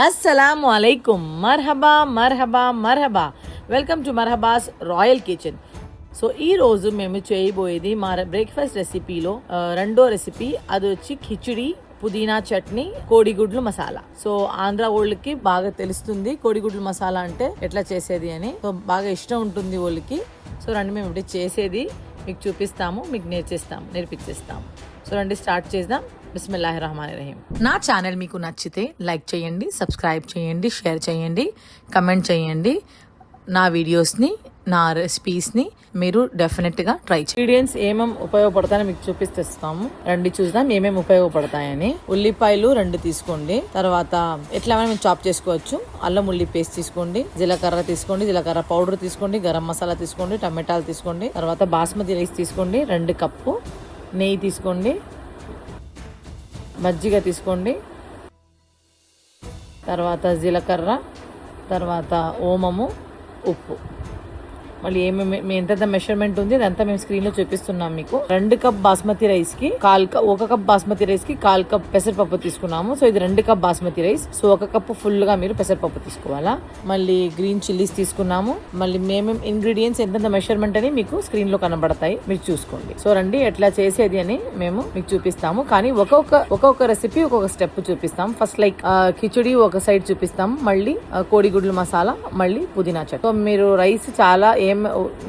అస్సలాము అలైకుం, మర్హబా మర్హబా మర్హబా. Welcome to Marhaba's Royal Kitchen. So ఈరోజు మేము చేయబోయేది మా బ్రేక్ఫాస్ట్ రెసిపీలో రెండో రెసిపీ. అది వచ్చి కిచిడి, పుదీనా చట్నీ, కోడిగుడ్లు మసాలా. సో ఆంధ్ర వాళ్ళకి బాగా తెలుస్తుంది కోడిగుడ్లు మసాలా అంటే ఎట్లా చేసేది అని. సో బాగా ఇష్టం ఉంటుంది వాళ్ళకి. సో రండి, మేము ఇప్పుడు చేసేది మీకు చూపిస్తాము, మీకు నేర్పించేస్తాము. సో రండి, స్టార్ట్ చేద్దాం. బిస్మిల్లాహిర్రహమానిర్రహీం. నా ఛానల్ మీకు నచ్చితే లైక్ చేయండి, సబ్స్క్రైబ్ చేయండి, షేర్ చేయండి, కమెంట్ చేయండి. నా వీడియోస్ని, నా రెసిపీస్ని మీరు డెఫినెట్గా ట్రై చేయండి. ఇంగ్రీడియంట్స్ ఏమేమి ఉపయోగపడతాయని మీకు చూపిస్తాము. రండి చూద్దాం ఏమేమి ఉపయోగపడతాయని. ఉల్లిపాయలు 2 తీసుకోండి. తర్వాత ఎట్లా మేము చాప్ చేసుకోవచ్చు. అల్లం ఉల్లి పేస్ట్ తీసుకోండి, జీలకర్ర తీసుకోండి, జీలకర్ర పౌడర్ తీసుకోండి, గరం మసాలా తీసుకోండి, టమాటాలు తీసుకోండి. తర్వాత బాస్మతి రైస్ తీసుకోండి, 2 కప్పు నెయ్యి తీసుకోండి, మజ్జిగ తీసుకోండి, తర్వాత జీలకర్ర, తర్వాత ఓమము, ఉప్పు. మళ్ళీ ఏమేమి ఎంత మెషర్మెంట్ ఉంది అదంతా మేము స్క్రీన్ లో చూపిస్తున్నాం మీకు. 2 కప్ బాస్మతి రైస్ కి 1 కప్ బాస్మతి రైస్ కి 1/4 కప్ పెసరపప్పు తీసుకున్నాము. సో ఇది 2 cup basmati rice. So 1 cup full గా మీరు పెసరపప్పు తీసుకోవాలా. మళ్ళీ గ్రీన్ చిల్లీస్ తీసుకున్నాము. మళ్ళీ మేమేం ఇంగ్రీడియంట్స్ ఎంత మెషర్మెంట్ అని మీకు స్క్రీన్ లో కనబడతాయి, మీరు చూసుకోండి. సో రండి ఎట్లా చేసేది అని మేము మీకు చూపిస్తాము. కానీ ఒక్కొక్క రెసిపీ ఒక్కొక్క స్టెప్ చూపిస్తాం. ఫస్ట్ లైక్ కిచిడి ఒక సైడ్ చూపిస్తాం, మళ్ళీ కోడిగుడ్లు మసాలా, మళ్ళీ పుదీనా చట్నీ. సో మీరు రైస్ చాలా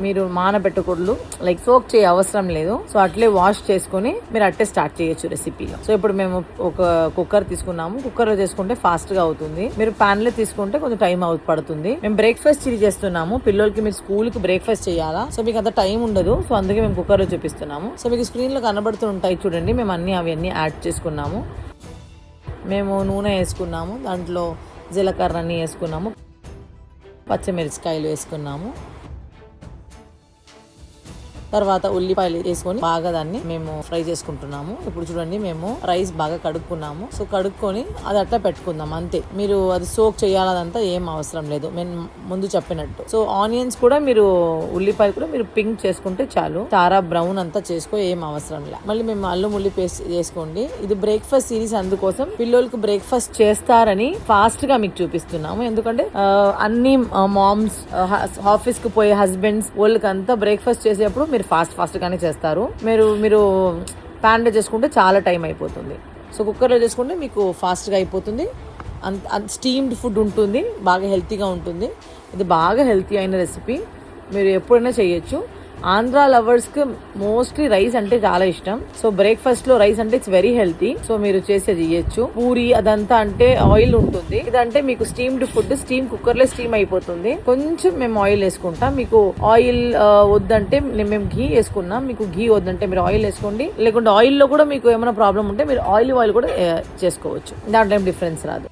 మీరు నానబెట్టకూడదు, లైక్ సోక్ చేయ అవసరం లేదు. సో అట్లే వాష్ చేసుకుని మీరు అట్టే స్టార్ట్ చేయొచ్చు రెసిపీలో. సో ఇప్పుడు మేము ఒక కుక్కర్ తీసుకున్నాము. కుక్కర్ లో చేసుకుంటే ఫాస్ట్ గా అవుతుంది. మీరు పాన్ లో తీసుకుంటే కొంచెం టైం పడుతుంది. మేము బ్రేక్ఫాస్ట్ చేస్తున్నాము. పిల్లలకి మీరు స్కూల్ కి బ్రేక్ఫాస్ట్ చేయాలా, సో మీకు అంత టైం ఉండదు. సో అందుకే మేము కుక్కర్ లో చూపిస్తున్నాము. సో మీకు స్క్రీన్ లో కనబడుతూ ఉంటాయి చూడండి. మేము అవన్నీ యాడ్ చేసుకున్నాము. మేము నూనె వేసుకున్నాము, దాంట్లో జీలకర్ర అన్ని వేసుకున్నాము, పచ్చిమిరపకాయలు వేసుకున్నాము, తర్వాత ఉల్లిపాయలు వేసుకొని బాగా దాన్ని మేము ఫ్రై చేసుకుంటున్నాము. ఇప్పుడు చూడండి, మేము రైస్ బాగా కడుక్కున్నాము. సో కడుక్కొని అది అట్లా పెట్టుకుందాం అంతే. మీరు అది సోక్ చేయాలదంతా ఏం అవసరం లేదు, నేను ముందు చెప్పినట్టు. సో ఆనియన్స్ కూడా మీరు, ఉల్లిపాయలు కూడా మీరు పింక్ చేసుకుంటే చాలు. చారా బ్రౌన్ అంతా చేసుకో, ఏం అవసరం లేదు. మళ్ళీ మేము అల్లం ఉల్లి పేస్ట్ చేసుకోండి. ఇది బ్రేక్ఫాస్ట్ సిరీస్, అందుకోసం పిల్లలకు బ్రేక్ఫాస్ట్ చేస్తారని ఫాస్ట్ గా మీకు చూపిస్తున్నాము. ఎందుకంటే అన్ని మామ్స్, ఆఫీస్ కు పోయే హస్బెండ్స్ వాళ్ళకంతా బ్రేక్ఫాస్ట్ చేసేప్పుడు మీరు ఫాస్ట్ గానే చేస్తారు. మీరు ప్యాన్ లో చేసుకుంటే చాలా టైం అయిపోతుంది. సో కుక్కర్లో చేసుకుంటే మీకు ఫాస్ట్గా అయిపోతుంది. స్టీమ్డ్ ఫుడ్ ఉంటుంది, బాగా హెల్తీగా ఉంటుంది. ఇది బాగా హెల్తీ అయిన రెసిపీ, మీరు ఎప్పుడైనా చేయొచ్చు. ఆంధ్ర లవర్స్కి మోస్ట్లీ రైస్ అంటే చాలా ఇష్టం. సో బ్రేక్ఫాస్ట్ లో రైస్ అంటే ఇట్స్ వెరీ హెల్తీ. సో మీరు చేసేది చేయొచ్చు. పూరి అదంతా అంటే ఆయిల్ ఉంటుంది, ఇదంటే మీకు స్టీమ్డ్ ఫుడ్, కుక్కర్ లో స్టీమ్ అయిపోతుంది. కొంచెం మేము ఆయిల్ వేసుకుంటాం. మీకు ఆయిల్ వద్దంటే మేము ఘీ వేసుకున్నాం. మీకు ఘీ వద్దంటే మీరు ఆయిల్ వేసుకోండి. లేకుంటే ఆయిల్ లో కూడా మీకు ఏమైనా ప్రాబ్లం ఉంటే మీరు ఆయిల్ కూడా చేసుకోవచ్చు, దాంట్లో ఏం డిఫరెన్స్ రాదు.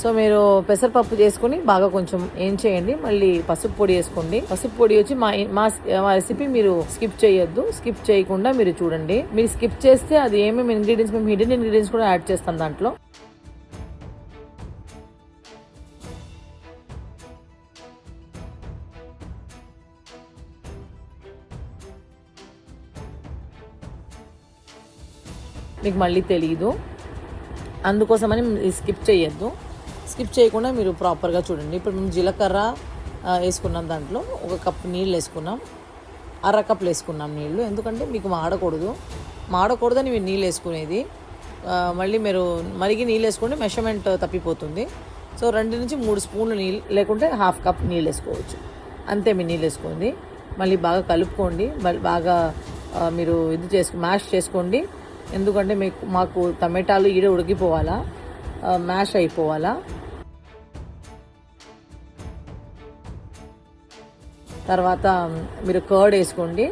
సో మీరు పెసరపప్పు చేసుకుని బాగా కొంచెం ఏం చేయండి. మళ్ళీ పసుపు పొడి వేసుకోండి. పసుపు పొడి వచ్చి మా రెసిపీ మీరు స్కిప్ చేయొద్దు. స్కిప్ చేయకుండా మీరు చూడండి. మీరు స్కిప్ చేస్తే అది ఏమేమి ఇంగ్రీడియంట్స్, మేము హిడెన్ ఇంగ్రీడియంట్స్ కూడా యాడ్ చేస్తాం దాంట్లో. మీకు మళ్ళీ తెలియదు, అందుకోసమని స్కిప్ చేయొద్దు. స్కిప్ చేయకుండా మీరు ప్రాపర్గా చూడండి. ఇప్పుడు మేము జీలకర్ర వేసుకున్నాం, దాంట్లో 1 కప్ నీళ్ళు వేసుకున్నాం, 1/2 కప్లు వేసుకున్నాం నీళ్ళు. ఎందుకంటే మీకు మాడకూడదని మీరు నీళ్ళు వేసుకునేది. మళ్ళీ మీరు మరిగి నీళ్ళు వేసుకుంటే మెషర్మెంట్ తప్పిపోతుంది. సో 2 నుంచి 3 స్పూన్లు నీళ్ళు, లేకుంటే 1/2 కప్ నీళ్ళు వేసుకోవచ్చు. అంతే మీరు నీళ్ళు వేసుకోండి. మళ్ళీ బాగా కలుపుకోండి. మళ్ళీ బాగా మీరు మ్యాష్ చేసుకోండి. ఎందుకంటే మాకు టమాటాలు ఉడికిపోవాలా, మ్యాష్ అయిపోవాలా. తర్వాత మీరు కర్డ్ వేసుకోండి,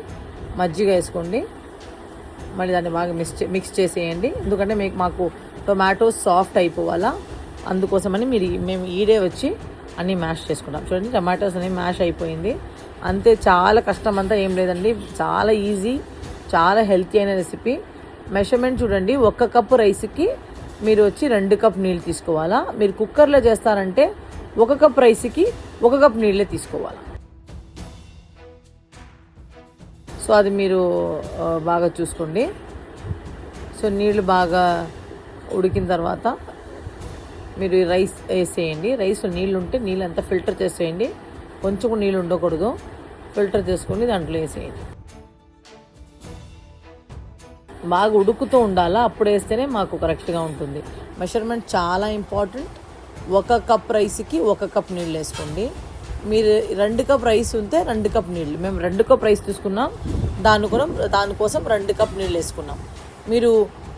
మజ్జిగ వేసుకోండి. మళ్ళీ దాన్ని బాగా మిక్స్ చేసేయండి. ఎందుకంటే మాకు టొమాటోస్ సాఫ్ట్ అయిపోవాలా, అందుకోసమని మేము వచ్చి అన్నీ మ్యాష్ చేసుకుంటాం. చూడండి, టమాటోస్ అనేవి మ్యాష్ అయిపోయింది అంతే. చాలా కష్టం అంతా ఏం లేదండి, చాలా ఈజీ, చాలా హెల్తీ అయిన రెసిపీ. మెషర్మెంట్ చూడండి, 1 కప్పు రైస్కి మీరు వచ్చి 2 కప్ నీళ్ళు తీసుకోవాలా. మీరు కుక్కర్లో చేస్తారంటే 1 కప్ రైస్కి 1 కప్ నీళ్ళే తీసుకోవాలా. సో అది మీరు బాగా చూసుకోండి. సో నీళ్ళు బాగా ఉడికిన తర్వాత మీరు రైస్ వేసేయండి. రైస్లో నీళ్ళు ఉంటే నీళ్ళు అంతా ఫిల్టర్ చేసేయండి. కొంచెం నీళ్ళు ఉండకూడదు, ఫిల్టర్ చేసుకొని దాంట్లో వేసేయండి. బాగా ఉడుకుతూ ఉండాలా, అప్పుడు వేస్తేనే మాకు కరెక్ట్గా ఉంటుంది. మెషర్మెంట్ చాలా ఇంపార్టెంట్. 1 కప్ రైస్కి 1 కప్ నీళ్ళు వేసుకోండి. మీరు 2 కప్ రైస్ ఉంటే 2 కప్ నీళ్ళు. మేము 2 కప్ రైస్ తీసుకున్నాం, దానికోసం 2 కప్ నీళ్ళు వేసుకున్నాం. మీరు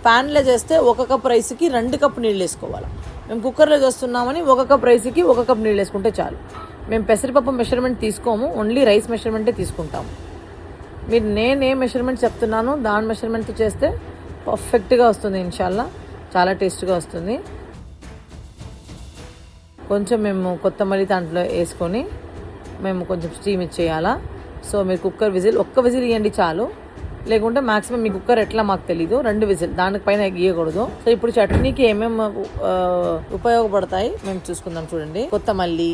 ప్యాన్లో చేస్తే 1 కప్ రైస్కి 2 కప్ నీళ్ళు వేసుకోవాలి. మేము కుక్కర్లో చేస్తున్నామని 1 కప్ రైస్కి 1 కప్ నీళ్ళు వేసుకుంటే చాలు. మేము పెసరపప్పు మెషర్మెంట్ తీసుకోము, ఓన్లీ రైస్ మెషర్మెంటే తీసుకుంటాము. మీరు ఏ మెషర్మెంట్ చెప్తున్నానో దాని మెషర్మెంట్ చేస్తే పర్ఫెక్ట్గా వస్తుంది. ఇన్షాల్లా చాలా టేస్ట్గా వస్తుంది. కొంచెం మేము కొత్తమల్లి దాంట్లో వేసుకొని మేము కొంచెం స్టీమ్ ఇచ్చేయాలా. సో మీరు కుక్కర్ విజిల్ 1 విజిల్ ఇవ్వండి చాలు, లేకుంటే మ్యాక్సిమం మీ కుక్కర్ ఎట్లా మాకు తెలీదు, 2 విజిల్, దానిపైన ఇవ్వకూడదు. సో ఇప్పుడు చట్నీకి ఏమేమి ఉపయోగపడతాయి మేము చూసుకుందాం. చూడండి, కొత్తమల్లి,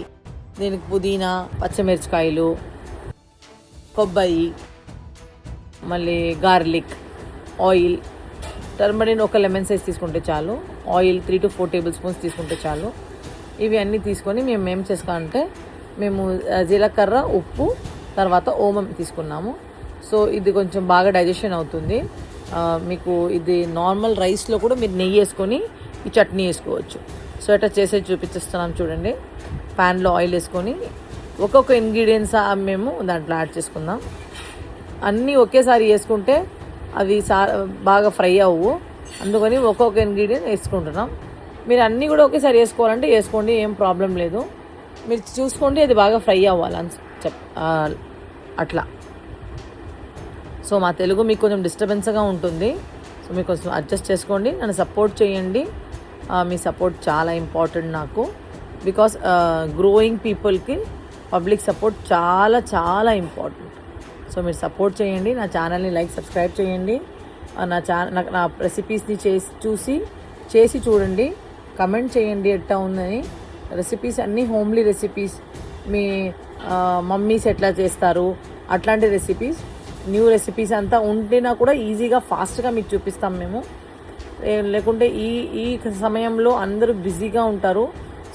దీనికి పుదీనా, పచ్చిమిరపకాయలు, కొబ్బరి, మళ్ళీ గార్లిక్, ఆయిల్, టర్మరిన్ 1 లెమన్ సైజ్ తీసుకుంటే చాలు, ఆయిల్ 3 to 4 టేబుల్ స్పూన్స్ తీసుకుంటే చాలు. ఇవి అన్నీ తీసుకొని మేము ఏం చేసుకోవాలంటే మేము జీలకర్ర, ఉప్పు, తర్వాత ఓమం తీసుకున్నాము. సో ఇది కొంచెం బాగా డైజెషన్ అవుతుంది మీకు. ఇది నార్మల్ రైస్లో కూడా మీరు నెయ్యి వేసుకొని ఈ చట్నీ వేసుకోవచ్చు. సో ఇట్లా చేసేది చూపించేస్తున్నాం చూడండి. ప్యాన్లో ఆయిల్ వేసుకొని ఒక్కొక్క ఇంగ్రీడియంట్స్ మేము దాంట్లో యాడ్ చేసుకుందాం. అన్నీ ఒకేసారి వేసుకుంటే అవి బాగా ఫ్రై అవ్వు, అందుకని ఒక్కొక్క ఇంగ్రీడియంట్ వేసుకుంటున్నాం. మీరు అన్నీ కూడా ఒకేసారి వేసుకోవాలంటే వేసుకోండి, ఏం ప్రాబ్లం లేదు. మీరు చూసుకోండి అది బాగా ఫ్రై అవ్వాలి అని అట్లా. సో మా తెలుగు మీకు కొంచెం డిస్టర్బెన్స్గా ఉంటుంది, సో మీరు కొంచెం అడ్జస్ట్ చేసుకోండి. నన్ను సపోర్ట్ చేయండి, మీ సపోర్ట్ చాలా ఇంపార్టెంట్ నాకు. బికాస్ గ్రోయింగ్ పీపుల్కి పబ్లిక్ సపోర్ట్ చాలా చాలా ఇంపార్టెంట్. సో మీరు సపోర్ట్ చేయండి, నా ఛానల్ని సబ్స్క్రైబ్ చేయండి. నా రెసిపీస్ని చేసి చూడండి, కమెంట్ చేయండి ఎట్లా ఉందని. రెసిపీస్ అన్నీ హోమ్లీ రెసిపీస్, మీ మమ్మీస్ ఎట్లా చేస్తారు అట్లాంటి రెసిపీస్, న్యూ రెసిపీస్ అంతా ఉంటేనా కూడా ఈజీగా ఫాస్ట్గా మీకు చూపిస్తాం మేము. లేకుంటే ఈ సమయంలో అందరూ బిజీగా ఉంటారు.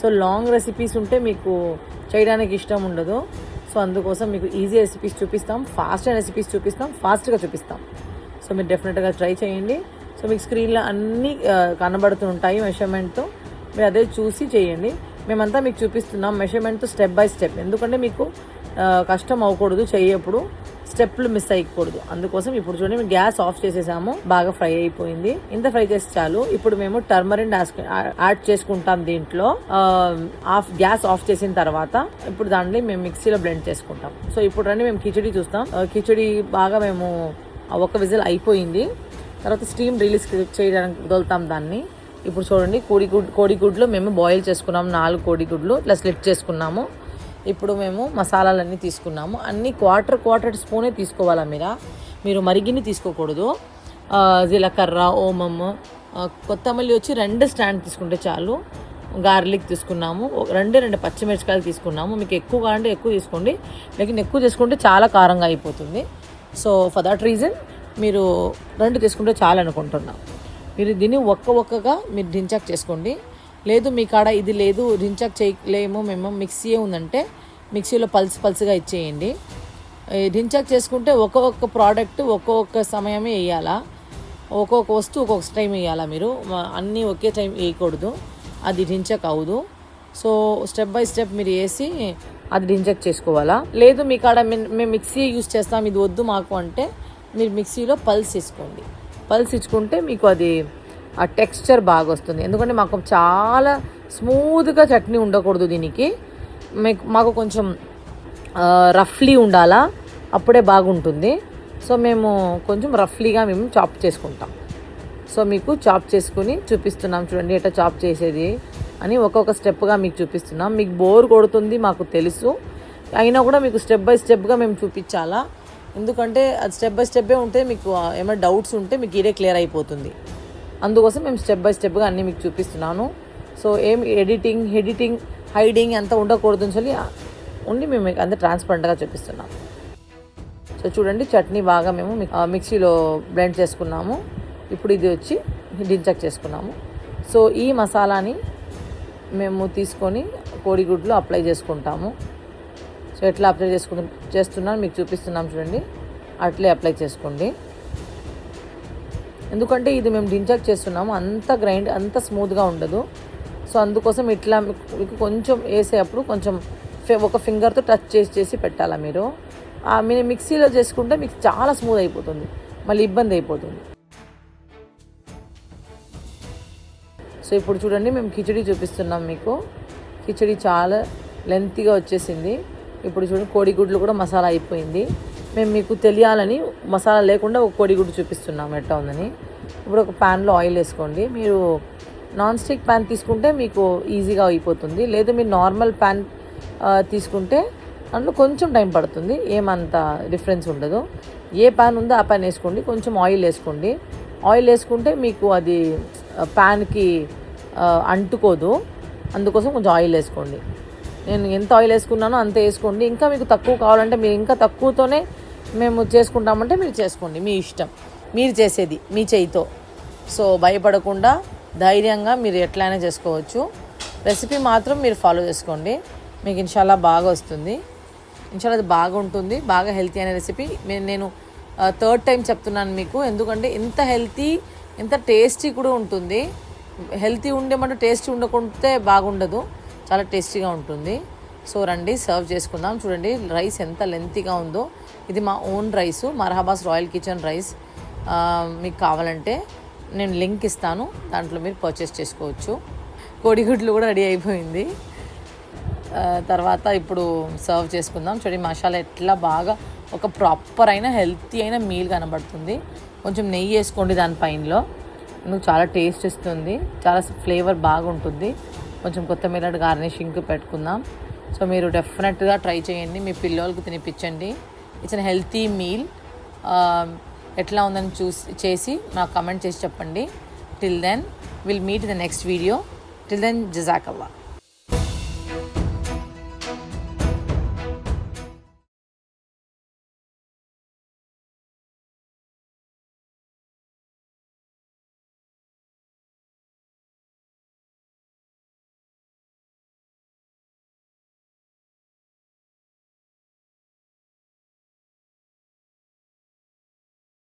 సో లాంగ్ రెసిపీస్ ఉంటే మీకు చేయడానికి ఇష్టం ఉండదు. సో అందుకోసం మీకు ఈజీ రెసిపీస్ చూపిస్తాం, ఫాస్ట్ రెసిపీస్ చూపిస్తాం, ఫాస్ట్గా చూపిస్తాం. సో మీరు డెఫినెట్గా ట్రై చేయండి. సో మీకు స్క్రీన్లో అన్నీ కనబడుతుంటాయి మెషర్మెంట్తో, మీరు అదే చూసి చేయండి. మేమంతా మీకు చూపిస్తున్నాం మెషర్మెంట్తో స్టెప్ బై స్టెప్, ఎందుకంటే మీకు కష్టం అవ్వకూడదు, చేయప్పుడు స్టెప్లు మిస్ అయ్యకూడదు. అందుకోసం ఇప్పుడు చూడండి మేము గ్యాస్ ఆఫ్ చేసేసాము, బాగా ఫ్రై అయిపోయింది. ఇంత ఫ్రై చేసి చాలు. ఇప్పుడు మేము టర్మరిన్ యాడ్ చేసుకుంటాం దీంట్లో. గ్యాస్ ఆఫ్ చేసిన తర్వాత ఇప్పుడు దాన్ని మేము మిక్సీలో బ్లెండ్ చేసుకుంటాం. సో ఇప్పుడు రండి మేము కిచడీ చూస్తాం. కిచడీ బాగా మేము 1 విజిల్ అయిపోయింది, తర్వాత స్టీమ్ రిలీజ్ చేయడానికి వదులుతాం దాన్ని. ఇప్పుడు చూడండి కోడిగుడ్లు మేము బాయిల్ చేసుకున్నాము, 4 కోడిగుడ్లు ఇట్లా స్లిట్ చేసుకున్నాము. ఇప్పుడు మేము మసాలాలన్నీ తీసుకున్నాము, అన్నీ క్వార్టర్ స్పూనే తీసుకోవాలా మీరు మరిగిని తీసుకోకూడదు. జీలకర్ర, ఓమము, కొత్తమల్లి వచ్చి 2 స్టాండ్ తీసుకుంటే చాలు. గార్లిక్ తీసుకున్నాము, 2 పచ్చిమిరపకాయలు తీసుకున్నాము. మీకు ఎక్కువ కావాలంటే ఎక్కువ తీసుకోండి, లేకపోతే ఎక్కువ తీసుకుంటే చాలా కారంగా అయిపోతుంది. సో ఫర్ దట్ రీజన్ మీరు 2 తీసుకుంటే చాలు అనుకుంటున్నాం. మీరు దీన్ని ఒక్కగా మీరు డించాక్ చేసుకోండి. లేదు మీ కాడ ఇది లేదు, డించాక్ చేయలేము మేము, మిక్సీ ఉందంటే మిక్సీలో పల్స్గా ఇచ్చేయండి. డించాక్ చేసుకుంటే ఒక్కొక్క ప్రోడక్ట్ ఒక్కొక్క సమయమే వేయాలా, ఒక్కొక్క వస్తువు ఒక్కొక్క టైం వేయాలా. మీరు అన్నీ ఒకే టైం వేయకూడదు, అది డించాక్ అవ్వదు. సో స్టెప్ బై స్టెప్ మీరు వేసి అది డించాక్ చేసుకోవాలా. లేదు మీ కాడ మేము మిక్సీ యూజ్ చేస్తాం, ఇది వద్దు మాకు అంటే మీరు మిక్సీలో పల్స్ ఇచ్చుకోండి. పల్స్ ఇచ్చుకుంటే మీకు అది ఆ టెక్స్చర్ బాగా వస్తుంది. ఎందుకంటే మాకు చాలా స్మూత్గా చట్నీ ఉండకూడదు, దీనికి మాకు కొంచెం రఫ్లీ ఉండాలా, అప్పుడే బాగుంటుంది. సో మేము కొంచెం రఫ్లీగా మేము చాప్ చేసుకుంటాం. సో మీకు చాప్ చేసుకుని చూపిస్తున్నాం చూడండి ఎట్లా చాప్ చేసేది అని, ఒక్కొక్క స్టెప్గా మీకు చూపిస్తున్నాం. మీకు బోర్ కొడుతుంది మాకు తెలుసు, అయినా కూడా మీకు స్టెప్ బై స్టెప్గా మేము చూపించాలా. ఎందుకంటే అది స్టెప్ బై స్టెప్పే ఉంటే మీకు ఏమైనా డౌట్స్ ఉంటే మీకు ఇదే క్లియర్ అయిపోతుంది. అందుకోసం మేము స్టెప్ బై స్టెప్గా అన్నీ మీకు చూపిస్తున్నాను. సో ఏం ఎడిటింగ్ హైడింగ్ అంతా ఉండకూడదు అని ఉండి మేము మీకు అంతా ట్రాన్స్పరెంట్గా చూపిస్తున్నాం. సో చూడండి చట్నీ బాగా మేము మిక్సీలో బ్లెండ్ చేసుకున్నాము. ఇప్పుడు ఇది వచ్చి డించాక్ చేసుకున్నాము. సో ఈ మసాలాని మేము తీసుకొని కోడిగుడ్లు అప్లై చేసుకుంటాము. సో ఎట్లా అప్లై చేస్తున్నాను మీకు చూపిస్తున్నాం చూడండి. అట్లే అప్లై చేసుకోండి. ఎందుకంటే ఇది మేము డింజాక్ చేస్తున్నాము, అంత స్మూత్గా ఉండదు. సో అందుకోసం ఇట్లా మీకు కొంచెం వేసేటప్పుడు కొంచెం ఒక ఫింగర్తో టచ్ చేసి పెట్టాలా మీరు. మీరు మిక్సీలో చేసుకుంటే మీకు చాలా స్మూత్ అయిపోతుంది, మళ్ళీ ఇబ్బంది అయిపోతుంది. సో ఇప్పుడు చూడండి మేము కిచడీ చూపిస్తున్నాం మీకు. కిచడీ చాలా లెంతీగా వచ్చేసింది. ఇప్పుడు చూడండి కోడిగుడ్లు కూడా మసాలా అయిపోయింది. మేము మీకు తెలియాలని మసాలా లేకుండా ఒక కోడిగుడ్డు చూపిస్తున్నాం ఎట్లా ఉందని. ఇప్పుడు ఒక ప్యాన్లో ఆయిల్ వేసుకోండి. మీరు నాన్ స్టిక్ ప్యాన్ తీసుకుంటే మీకు ఈజీగా అయిపోతుంది. లేదు మీరు నార్మల్ ప్యాన్ తీసుకుంటే అందులో కొంచెం టైం పడుతుంది, ఏమంత డిఫరెన్స్ ఉండదు. ఏ ప్యాన్ ఉందో ఆ ప్యాన్ వేసుకోండి. కొంచెం ఆయిల్ వేసుకోండి. ఆయిల్ వేసుకుంటే మీకు అది ప్యాన్కి అంటుకోదు, అందుకోసం కొంచెం ఆయిల్ వేసుకోండి. నేను ఎంత ఆయిల్ వేసుకున్నానో అంతే వేసుకోండి. ఇంకా మీకు తక్కువ కావాలంటే మీరు ఇంకా తక్కువతోనే మేము చేసుకుంటామంటే మీరు చేసుకోండి, మీ ఇష్టం, మీరు చేసేది మీ చేయితో. సో భయపడకుండా ధైర్యంగా మీరు ఎట్లయినా చేసుకోవచ్చు. రెసిపీ మాత్రం మీరు ఫాలో చేసుకోండి, మీకు ఇన్షాల్లా బాగా వస్తుంది. ఇన్షాల్లా అది బాగా ఉంటుంది, బాగా హెల్తీ అనే రెసిపీ. నేను థర్డ్ టైం చెప్తున్నాను మీకు, ఎందుకంటే ఇంత హెల్తీ ఇంత టేస్టీ కూడా ఉంటుంది. హెల్తీ ఉండేమంటే టేస్టీ ఉండకుంటే బాగుండదు, చాలా టేస్టీగా ఉంటుంది. సో రండి సర్వ్ చేసుకుందాం. చూడండి రైస్ ఎంత లెంతీగా ఉందో. ఇది మా own rice, Marhaba's Royal Kitchen rice. మీకు కావాలంటే నేను లింక్ ఇస్తాను, దాంట్లో మీరు పర్చేస్ చేసుకోవచ్చు. కోడిగుడ్లు కూడా రెడీ అయిపోయింది. తర్వాత ఇప్పుడు సర్వ్ చేసుకుందాం. చూడండి మసాలా ఎట్లా బాగా ఒక ప్రాపర్ అయిన హెల్తీ అయిన మీల్ కనబడుతుంది. కొంచెం నెయ్యి వేసుకోండి దానిపైనలో, ఎందుకు చాలా టేస్ట్ ఇస్తుంది, చాలా ఫ్లేవర్ బాగుంటుంది. కొంచెం కొత్తిమీర గార్నిషింగ్ పెట్టుకుందాం. సో మీరు డెఫినెట్గా ట్రై చేయండి, మీ పిల్లలకు తినిపించండి. It's an healthy meal. ఎట్లా ఉందని చేసి నాకు కమెంట్ చేసి చెప్పండి. Till then will meet the next video. Till then జజాకల్లా.